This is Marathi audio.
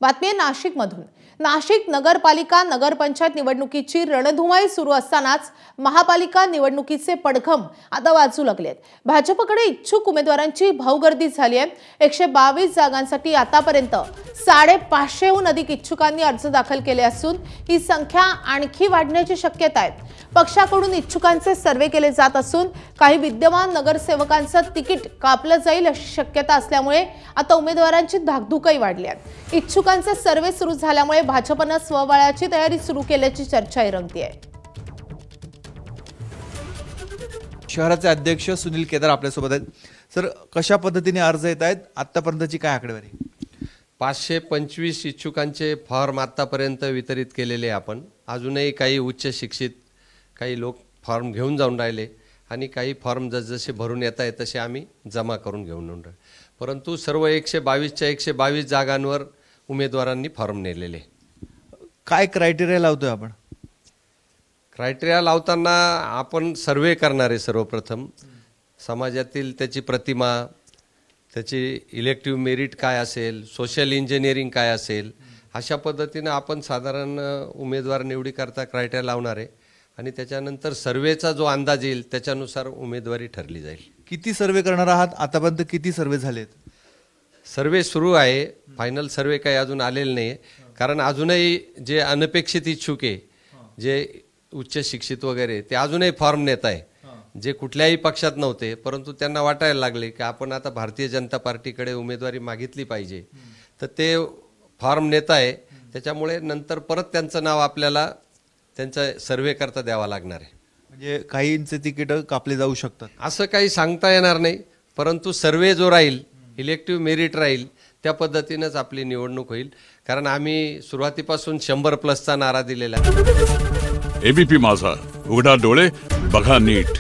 बातमी आहे नाशिकमधून। नाशिक नगरपालिका नगरपंचायत निवडणुकीची रणधुमाळी सुरू असतानाच महापालिका निवडणुकीचे पडघम आता वाजू लागलेत। भाजपकडे इच्छुक उमेदवारांची भाऊगर्दी झाली आहे। 122 जागांसाठी आतापर्यंत 550हून अधिक इच्छुकांनी अर्ज दाखल केले असून ही संख्या आणखी वाढण्याची शक्यता आहे। पक्षाकडून इच्छुकांचे सर्वे केले जात असून काही विद्यमान नगरसेवकांचं तिकीट कापलं जाईल अशी शक्यता असल्यामुळे आता उमेदवारांची धाकधुकही वाढली आहे। इच्छुकांचे सर्वे सुरू झाल्यामुळे भाजपने स्वबळाची तयारी सुरू केल्याची चर्चा रंगतीये। शहराचे अध्यक्ष सुनील केदार आपल्या सोबत आहेत। सर, कशा पद्धतीने अर्ज येत आहेत, आतापर्यंतची काय आकडेवारी? 525 इच्छुकांचे फॉर्म आतापर्यंत वितरित केलेले आपण। अजूनही काही उच्च शिक्षित काही लोक फॉर्म घेऊन जाऊन राहिले आणि काही फॉर्म जसे भरून येत आहेत तसे आम्ही जमा करून घेऊन राहिलो। परंतु सर्व 122च्या 122 जागांवर उमेदवारांनी फॉर्म नेलेले। काय क्रायटेरिया लावतोय आपण? क्रायटेरिया लावताना आपण सर्वे करणार आहे। सर्वप्रथम समाजातील त्याची प्रतिमा, त्याची इलेक्टिव्ह मेरिट काय असेल, सोशल इंजिनिअरिंग काय असेल, अशा पद्धतीने आपण साधारण उमेदवार निवडी करता क्रायटेरिया लावणार आहे आणि त्याच्यानंतर सर्वेचा जो अंदाज येईल त्याच्यानुसार उमेदवारी ठरली जाईल। किती सर्वे करणार आहात? आतापर्यंत किती सर्वे झालेत? सर्वे सुरू आहे, फायनल सर्वे काही अजून आलेले नाही, कारण अजूनही जे अनपेक्षित इच्छुक आहे, जे उच्च शिक्षित वगैरे, ते अजूनही फॉर्म नेत आहे, जे कुठल्याही पक्षात नव्हते परंतु त्यांना वाटायला लागले की आपण आता भारतीय जनता पार्टीकडे उमेदवारी मागितली पाहिजे, तर ते फॉर्म नेत आहे। त्याच्यामुळे नंतर परत त्यांचं नाव आपल्याला त्यांचा सर्वे करता द्यावा लागणार आहे। म्हणजे काहींचे तिकीट कापले जाऊ शकतात असं काही सांगता येणार नाही, परंतु सर्वे जो राहील, इलेक्टिव्ह मेरिट राहील, त्या पद्धतीनेच आपली निवडणूक होईल। कारण आम्ही सुरुवातीपासून 100+ नारा दिलेला आहे। एबीपी माझा, उघडा डोळे बघा नीट।